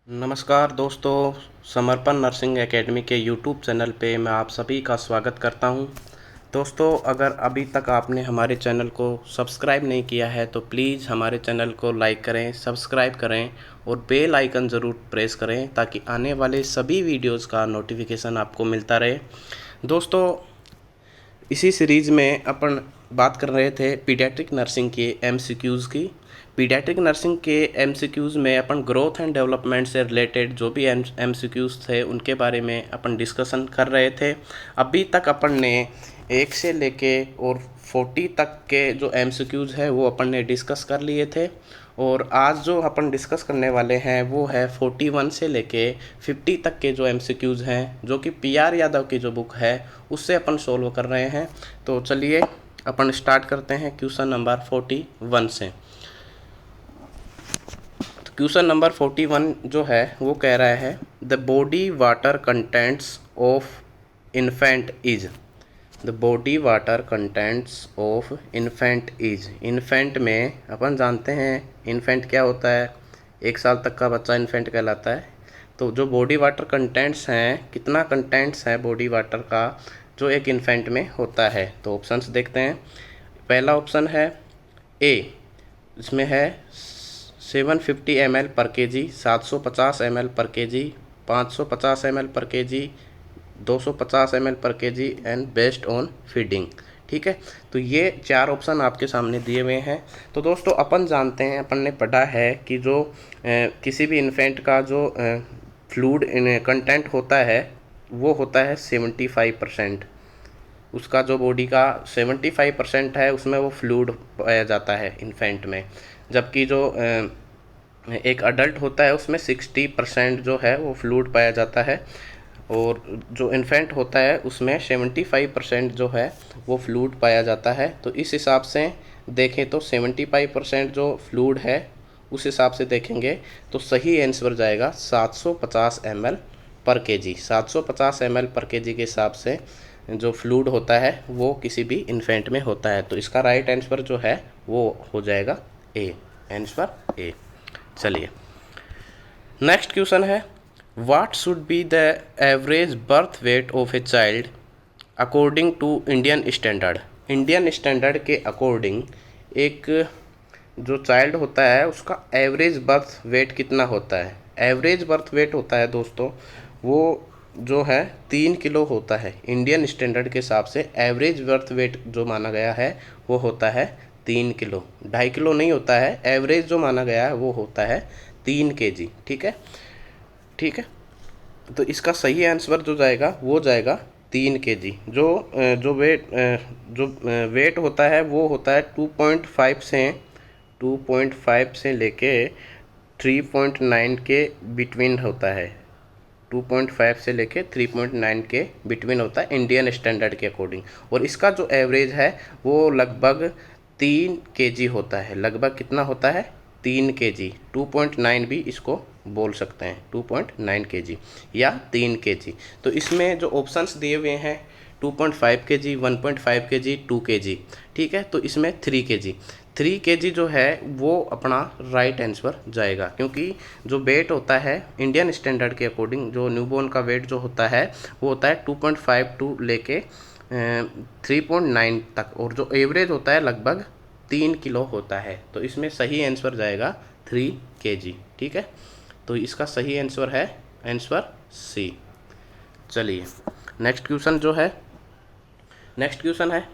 नमस्कार दोस्तों, समर्पण नर्सिंग एकेडमी के यूट्यूब चैनल पे मैं आप सभी का स्वागत करता हूं। दोस्तों, अगर अभी तक आपने हमारे चैनल को सब्सक्राइब नहीं किया है तो प्लीज़ हमारे चैनल को लाइक करें, सब्सक्राइब करें और बेल आइकन ज़रूर प्रेस करें ताकि आने वाले सभी वीडियोज़ का नोटिफिकेशन आपको मिलता रहे। दोस्तों, इसी सीरीज़ में अपन बात कर रहे थे पीडियाट्रिक नर्सिंग के एमसीक्यूज़ की। पीडियाट्रिक नर्सिंग के एमसीक्यूज़ में अपन ग्रोथ एंड डेवलपमेंट से रिलेटेड जो भी एमसीक्यूज़ थे उनके बारे में अपन डिस्कशन कर रहे थे। अभी तक अपन ने 1 से लेके और 40 तक के जो एमसीक्यूज़ है वो अपन ने डिस्कस कर लिए थे, और आज जो अपन डिस्कस करने वाले हैं वो है 41 से लेके 50 तक के जो एमसीक्यूज़ हैं, जो कि पीआर यादव की जो बुक है उससे अपन सोल्व कर रहे हैं। तो चलिए अपन स्टार्ट करते हैं क्वेश्चन नंबर 41 से। तो क्वेश्चन नंबर 41 जो है वो कह रहा है the body water contents of infant is. The body water contents of infant is. Infant में अपन जानते हैं इन्फेंट क्या होता है, 1 साल तक का बच्चा इन्फेंट कहलाता है। तो जो बॉडी वाटर कंटेंट्स हैं, कितना कंटेंट्स है बॉडी वाटर का जो एक इन्फेंट में होता है। तो ऑप्शंस देखते हैं। पहला ऑप्शन है ए, इसमें है 750 ml पर केजी, 750 ml पर केजी, 550 ml पर केजी, 250 ml पर KG and based on feeding. ठीक है, तो ये 4 ऑप्शन आपके सामने दिए हुए हैं। तो दोस्तों, अपन जानते हैं, अपन ने पढ़ा है कि जो किसी भी इन्फेंट का जो फ्लूइड कंटेंट होता है वो होता है 75%। उसका जो बॉडी का 75% है उसमें वो फ्लूइड पाया जाता है इन्फेंट में, जबकि जो एक अडल्ट होता है उसमें 60% जो है वो फ्लूइड पाया जाता है, और जो इन्फेंट होता है उसमें 75% जो है वो फ्लूइड पाया जाता है। तो इस हिसाब से देखें तो 75% जो फ्लूइड है उस हिसाब से देखेंगे तो सही आंसर जाएगा 750 ml पर केजी। 750 ml पर केजी के हिसाब से जो फ्लूइड होता है वो किसी भी इन्फेंट में होता है। तो इसका राइट आंसर जो है वो हो जाएगा ए, आंसर ए। चलिए नेक्स्ट क्वेश्चन है what should be the average birth weight of a child according to Indian standard. Indian standard के अकॉर्डिंग एक जो चाइल्ड होता है उसका एवरेज बर्थ वेट कितना होता है। एवरेज बर्थ वेट होता है दोस्तों वो जो है 3 किलो होता है। इंडियन स्टैंडर्ड के हिसाब से एवरेज बर्थ वेट जो माना गया है वो होता है 3 किलो, 2.5 किलो नहीं होता है। एवरेज जो माना गया है वो होता है 3 केजी। ठीक है, ठीक है, तो इसका सही आंसर जो जाएगा वो जाएगा 3 केजी। जो वेट होता है वो होता है 2.5 से लेके 3.9 के बिटवीन होता है। 2.5 से लेके 3.9 के बिटवीन होता है इंडियन स्टैंडर्ड के अकॉर्डिंग, और इसका जो एवरेज है वो लगभग 3 केजी होता है। लगभग कितना होता है? 3 केजी। 2.9 भी इसको बोल सकते हैं, 2.9 केजी या 3 केजी। तो इसमें जो ऑप्शंस दिए हुए हैं 2.5 केजी, 1.5 केजी, 2 केजी। ठीक है, तो इसमें 3 केजी। 3 केजी जो है वो अपना राइट आंसर जाएगा, क्योंकि जो वेट होता है इंडियन स्टैंडर्ड के अकॉर्डिंग जो न्यूबॉर्न का वेट जो होता है वो होता है 2.5 टू लेके 3.9 तक, और जो एवरेज होता है लगभग 3 किलो होता है। तो इसमें सही आंसर जाएगा 3 केजी। ठीक है, तो इसका सही आंसर है आंसर सी। चलिए नेक्स्ट क्वेश्चन है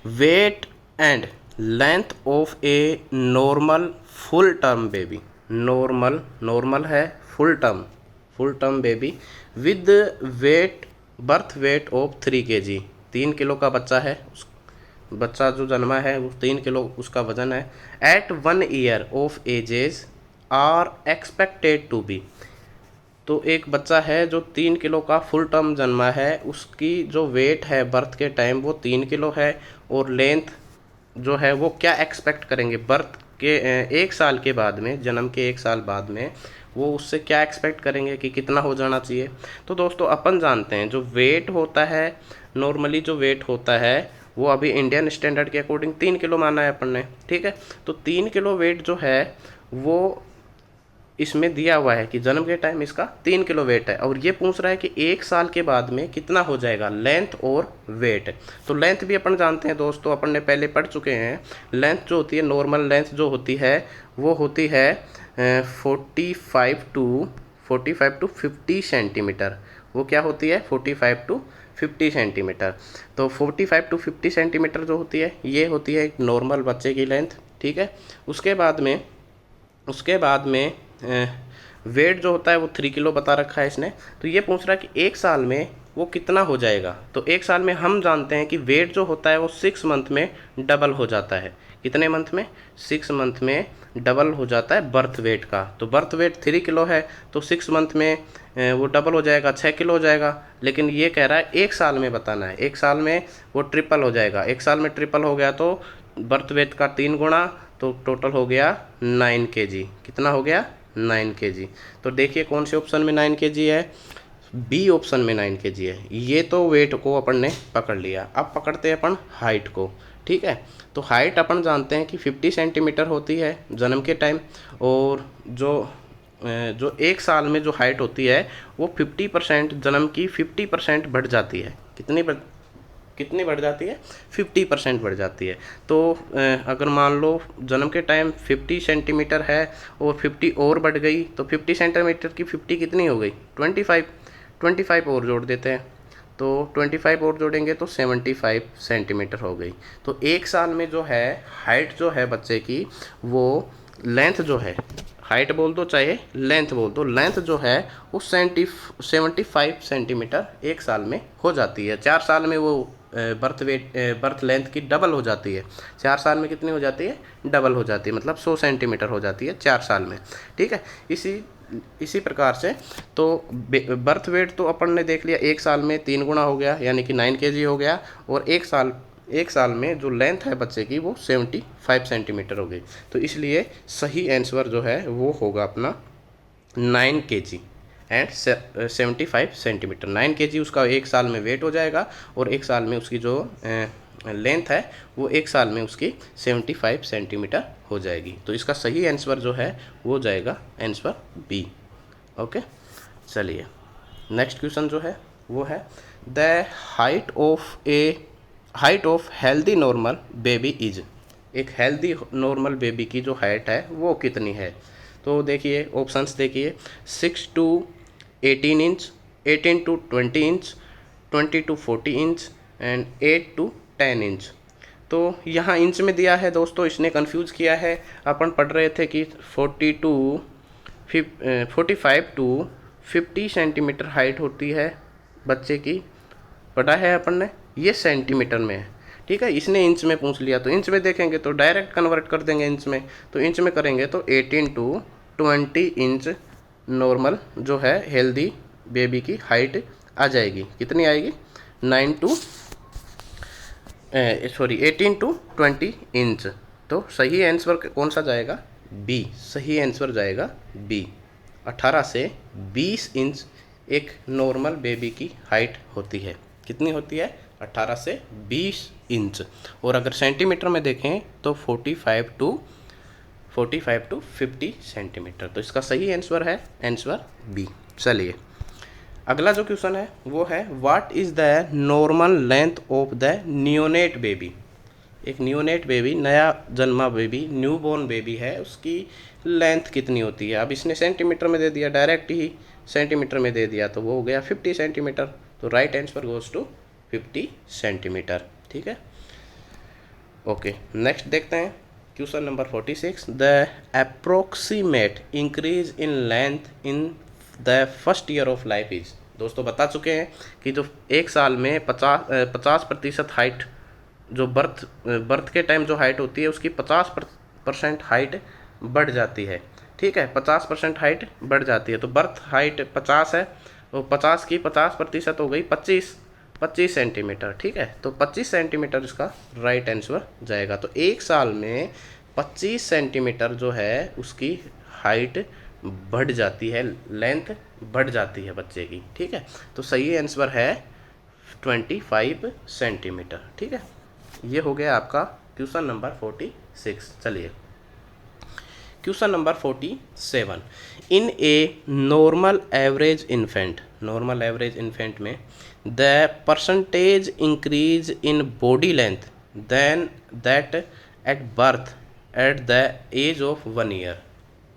weight and length of a normal full term baby. Normal है full term baby with weight birth weight of 3 KG. 3 kilo का बच्चा है, बच्चा जो जन्मा है वो 3 किलो उसका वजन है। At 1 year of ages are expected to be. तो एक बच्चा है जो 3 किलो का फुल टर्म जन्मा है, उसकी जो वेट है बर्थ के टाइम वो 3 किलो है, और लेंथ जो है वो क्या एक्सपेक्ट करेंगे बर्थ के 1 साल के बाद में, जन्म के 1 साल बाद में वो उससे क्या एक्सपेक्ट करेंगे कि कितना हो जाना चाहिए। तो दोस्तों अपन जानते हैं जो वेट होता है, नॉर्मली जो वेट होता है वो अभी इंडियन स्टैंडर्ड के अकॉर्डिंग 3 किलो माना है अपन ने। ठीक है, तो 3 किलो वेट जो है वो इसमें दिया हुआ है कि जन्म के टाइम इसका 3 किलो वेट है, और ये पूछ रहा है कि 1 साल के बाद में कितना हो जाएगा लेंथ और वेट। तो लेंथ भी अपन जानते हैं दोस्तों, अपन ने पहले पढ़ चुके हैं। लेंथ जो होती है, नॉर्मल लेंथ जो होती है वो होती है 45 टू 50 सेंटीमीटर। वो क्या होती है 45 टू 50 सेंटीमीटर। तो 45 टू 50 सेंटीमीटर जो होती है ये होती है एक नॉर्मल बच्चे की लेंथ, ठीक है। उसके बाद में वेट जो होता है वो 3 किलो बता रखा है इसने। तो ये पूछ रहा है कि 1 साल में वो कितना हो जाएगा। तो 1 साल में हम जानते हैं कि वेट जो होता है वो 6 मंथ में डबल हो जाता है। कितने मंथ में? 6 मंथ में डबल हो जाता है बर्थ वेट का। तो बर्थ वेट 3 किलो है, तो 6 मंथ में वो डबल हो जाएगा, 6 किलो हो जाएगा। लेकिन ये कह रहा है 1 साल में बताना है, 1 साल में वो ट्रिपल हो जाएगा। 1 साल में ट्रिपल हो गया तो बर्थ वेट का 3 गुना, तो टोटल हो गया 9 kg। कितना हो गया? 9 kg। तो देखिए कौन से ऑप्शन में 9 kg है? बी ऑप्शन में 9 kg है। ये तो वेट को अपन ने पकड़ लिया। अब पकड़ते हैं अपन हाइट को, ठीक है। तो हाइट अपन जानते हैं कि 50 सेंटीमीटर होती है जन्म के टाइम, और जो 1 साल में जो हाइट होती है वो 50% जन्म की 50% बढ़ जाती है। कितनी बढ़ जाती है? 50% बढ़ जाती है। तो अगर मान लो जन्म के टाइम 50 सेंटीमीटर है और 50 और बढ़ गई, तो 50 सेंटीमीटर की 50 कितनी हो गई? 25 और जोड़ देते हैं, तो 25 और जोड़ेंगे तो 75 सेंटीमीटर हो गई। तो 1 साल में जो है हाइट जो है बच्चे की, वो लेंथ जो है, हाइट बोल दो चाहे लेंथ बोल दो, लेंथ जो है वो 75 सेंटीमीटर 1 साल में हो जाती है। 4 साल में वो बर्थ लेंथ की डबल हो जाती है। 4 साल में कितनी हो जाती है? डबल हो जाती है, मतलब 100 सेंटीमीटर हो जाती है 4 साल में, ठीक है। इसी प्रकार से तो बर्थ वेट तो अपन ने देख लिया, 1 साल में 3 गुना हो गया, यानी कि 9 kg हो गया। और 1 साल में जो लेंथ है बच्चे की वो 75 सेंटीमीटर हो गई। तो इसलिए सही आंसर जो है वो होगा अपना 9 kg एंड 75 सेंटीमीटर। 9 kg उसका 1 साल में वेट हो जाएगा, और 1 साल में उसकी जो लेंथ है वो 1 साल में उसकी 75 सेंटीमीटर हो जाएगी। तो इसका सही आंसर जो है वो जाएगा आंसर बी। ओके, चलिए नेक्स्ट क्वेश्चन जो है वो है the height of healthy normal baby is. एक हेल्दी नॉर्मल बेबी की जो हाइट है वो कितनी है? तो देखिए ऑप्शंस देखिए, 6 to 18 inch, 18 to 20 inch, 20 to 40 inch and 8 to 10 inch. तो यहाँ इंच में दिया है दोस्तों, इसने कंफ्यूज किया है। अपन पढ़ रहे थे कि 45 टू 50 सेंटीमीटर हाइट होती है बच्चे की, पढ़ा है अपन ने, ये सेंटीमीटर में है, ठीक है। इसने इंच में पूछ लिया, तो इंच में देखेंगे तो डायरेक्ट कन्वर्ट कर देंगे इंच में। तो इंच में करेंगे तो 18 टू 20 इंच नॉर्मल जो है हेल्दी बेबी की हाइट आ जाएगी। कितनी आएगी? 18 टू 20 इंच। तो सही आंसर कौन सा जाएगा? बी। सही आंसर जाएगा बी। 18 से 20 इंच एक नॉर्मल बेबी की हाइट होती है। कितनी होती है? 18 से 20 इंच। और अगर सेंटीमीटर में देखें तो 45 टू 50 सेंटीमीटर। तो इसका सही आंसर है आंसर बी। चलिए अगला जो क्वेश्चन है वो है what is the normal length of the neonate baby. एक नियोनेट बेबी, नया जन्मा बेबी, न्यू बॉर्न बेबी है, उसकी लेंथ कितनी होती है? अब इसने सेंटीमीटर में दे दिया, डायरेक्ट ही सेंटीमीटर में दे दिया, तो वो हो गया 50 सेंटीमीटर। तो right answer goes to 50 centimetre, ठीक है। ओके, नेक्स्ट देखते हैं question number 46। The approximate increase in length in the first year of life is. दोस्तों बता चुके हैं कि जो 1 साल में 50% हाइट जो बर्थ के टाइम जो हाइट होती है उसकी 50% हाइट बढ़ जाती है, ठीक है। 50% हाइट बढ़ जाती है। तो बर्थ हाइट 50 है, तो 50 की 50% हो गई 25 सेंटीमीटर, ठीक है। तो 25 सेंटीमीटर इसका राइट आंसर जाएगा। तो 1 साल में 25 सेंटीमीटर जो है उसकी हाइट बढ़ जाती है, लेंथ बढ़ जाती है बच्चे की, ठीक है। तो सही आंसर है 25 सेंटीमीटर, ठीक है। ये हो गया आपका क्वेश्चन नंबर 46। चलिए question number 47, in a normal average infant में the percentage increase in body length than that at birth at the age of 1 year.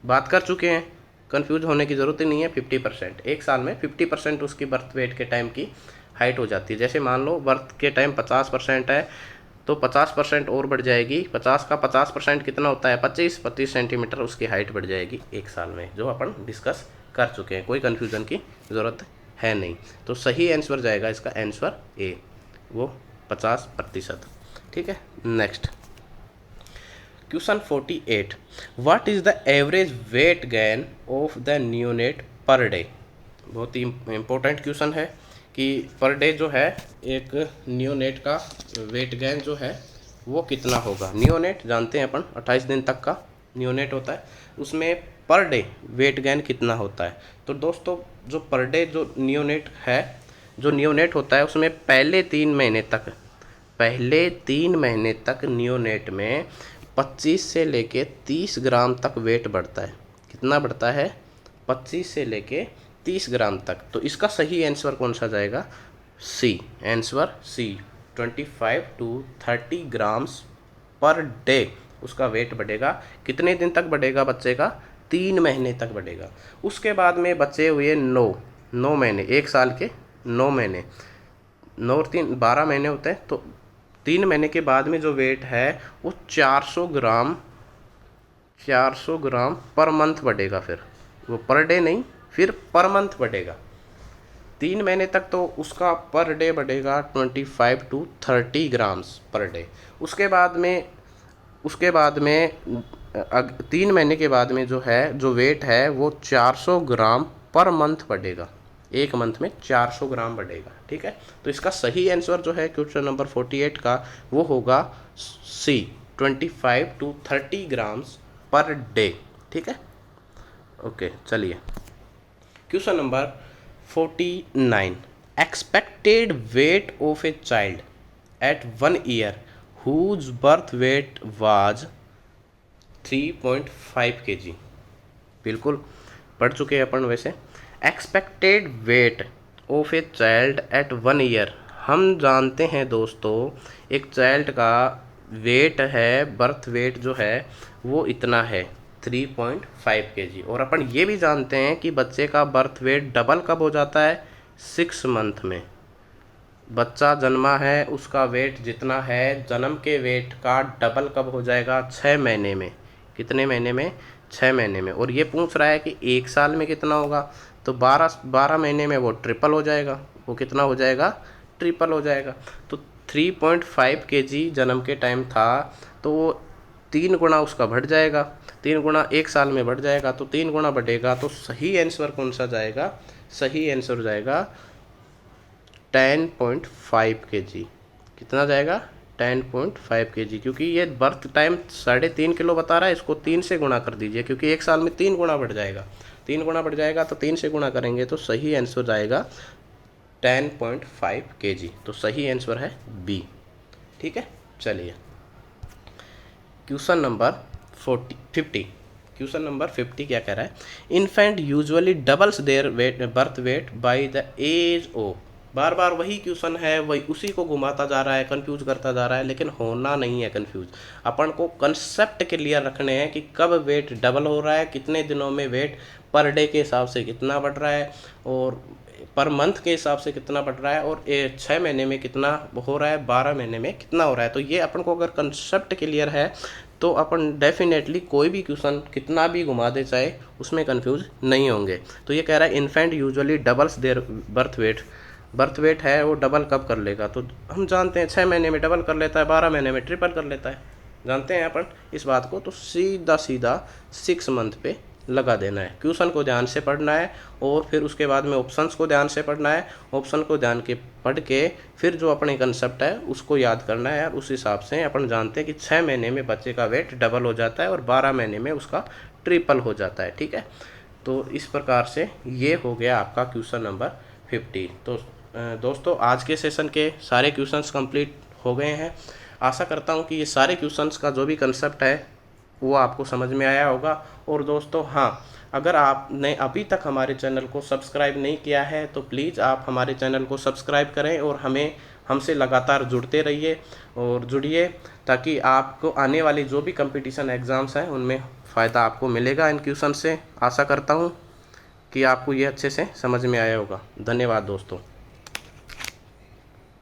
बात कर चुके हैं, कंफ्यूज होने की ज़रूरत ही नहीं है। 50%, एक साल में 50% उसकी बर्थ वेट के टाइम की हाइट हो जाती है। जैसे मान लो बर्थ के टाइम 50% है तो 50% और बढ़ जाएगी। 50 का 50% कितना होता है? 25 सेंटीमीटर उसकी हाइट बढ़ जाएगी एक साल में, जो अपन डिस्कस कर चुके हैं। कोई कन्फ्यूज़न की ज़रूरत है नहीं। तो सही आंसर जाएगा इसका आंसर ए, वो 50%। ठीक है, next question 48, what is the average weight gain of the neonate per day. बहुत ही इम्पोर्टेंट क्वेश्चन है कि पर डे जो है एक न्यूनेट का वेट गेन जो है वो कितना होगा। न्यूनेट जानते हैं अपन 28 दिन तक का न्यूनेट होता है, उसमें पर डे वेट गेन कितना होता है। तो दोस्तों जो पर डे जो न्यूनेट होता है उसमें पहले 3 महीने तक न्यूनेट में 25 से लेके 30 ग्राम तक वेट बढ़ता है। कितना बढ़ता है? 25 से लेके 30 ग्राम तक। तो इसका सही आंसर कौन सा जाएगा? C, answer C, 25 to 30 grams per day उसका वेट बढ़ेगा। कितने दिन तक बढ़ेगा बच्चे का? 3 महीने तक बढ़ेगा। उसके बाद में बचे हुए 9 महीने, एक साल के 9 महीने, 9 और 3 12 महीने होते हैं। तो 3 महीने के बाद में जो वेट है वो 400 ग्राम पर मंथ बढ़ेगा। फिर वो पर डे नहीं, फिर पर मंथ बढ़ेगा। 3 महीने तक तो उसका पर डे बढ़ेगा 25 to 30 ग्राम्स पर डे। उसके बाद में 3 महीने के बाद में जो वेट है वो 400 ग्राम पर मंथ बढ़ेगा। एक मंथ में 400 ग्राम बढ़ेगा। ठीक है, तो इसका सही आंसर जो है क्वेश्चन नंबर 48 का वो होगा C, 25 to 30 grams per day. ठीक है, ओके, चलिए question number 49, expected weight of a child at 1 year whose birth weight was 3.5 kg। बिल्कुल पढ़ चुके हैं अपन। वैसे expected weight of a child at 1 year, हम जानते हैं दोस्तों एक चाइल्ड का वेट है, बर्थ वेट जो है वो इतना है 3.5 kg। और अपन ये भी जानते हैं कि बच्चे का बर्थ वेट डबल कब हो जाता है? 6 मंथ में। बच्चा जन्मा है, उसका वेट जितना है जन्म के वेट का डबल कब हो जाएगा? 6 महीने में। कितने महीने में? 6 महीने में। और ये पूछ रहा है कि एक साल में कितना होगा, तो 12 महीने में वो ट्रिपल हो जाएगा। वो कितना हो जाएगा? ट्रिपल हो जाएगा। तो 3.5 kg जन्म के टाइम था, तो वो 3 गुना उसका बढ़ जाएगा। 3 गुना एक साल में बढ़ जाएगा, तो 3 गुना बढ़ेगा। तो सही आंसर कौन सा जाएगा? सही आंसर जाएगा 10.5 kg। कितना जाएगा? 10.5 kg, क्योंकि ये बर्थ टाइम 3.5 किलो बता रहा है। इसको 3 से गुणा कर दीजिए, क्योंकि एक साल में 3 गुना बढ़ जाएगा। 3 गुना बढ़ जाएगा तो 3 से गुणा करेंगे, तो सही आंसर जाएगा 10.5 kg। तो सही आंसर है बी। ठीक है, चलिए क्वेश्चन नंबर 50। क्वेश्चन नंबर 50 क्या कह रहा है? Infant usually doubles their birth weight by the age of. बार बार वही क्वेश्चन है, वही उसी को घुमाता जा रहा है, कंफ्यूज करता जा रहा है, लेकिन होना नहीं है कंफ्यूज। अपन को कंसेप्ट क्लियर रखने हैं कि कब वेट डबल हो रहा है, कितने दिनों में वेट पर डे के हिसाब से कितना बढ़ रहा है, और पर मंथ के हिसाब से कितना बढ़ रहा है, और 6 महीने में कितना हो रहा है, 12 महीने में कितना हो रहा है। तो ये अपन को अगर कंसेप्ट क्लियर है तो अपन डेफिनेटली कोई भी क्वेश्चन कितना भी घुमा दे चाहे उसमें कंफ्यूज नहीं होंगे। तो ये कह रहा है infant usually doubles their birth wait है वो डबल कब कर लेगा। तो हम जानते हैं 6 महीने में डबल कर लेता है, 12 महीने में ट्रिपल कर लेता है। जानते हैं अपन इस बात को। तो सीधा 6 मंथ पे लगा देना है। क्वेश्चन को ध्यान से पढ़ना है और फिर उसके बाद में ऑप्शंस को ध्यान से पढ़ना है। ऑप्शन को ध्यान के पढ़ के फिर जो अपने कंसेप्ट है उसको याद करना है। और उस हिसाब से अपन जानते हैं कि 6 महीने में बच्चे का वेट डबल हो जाता है और 12 महीने में उसका ट्रिपल हो जाता है। ठीक है, तो इस प्रकार से ये हो गया आपका क्वेश्चन नंबर 50। तो दोस्तों आज के सेशन के सारे क्वेश्चंस कंप्लीट हो गए हैं। आशा करता हूँ कि ये सारे क्वेश्चंस का जो भी कंसेप्ट है वो आपको समझ में आया होगा। और दोस्तों हाँ, अगर आपने अभी तक हमारे चैनल को सब्सक्राइब नहीं किया है तो प्लीज़ आप हमारे चैनल को सब्सक्राइब करें और हमसे लगातार जुड़ते रहिए और जुड़िए, ताकि आपको आने वाली जो भी कंपटीशन एग्ज़ाम्स हैं उनमें फ़ायदा आपको मिलेगा इन क्वेश्चन से। आशा करता हूँ कि आपको ये अच्छे से समझ में आया होगा। धन्यवाद दोस्तों।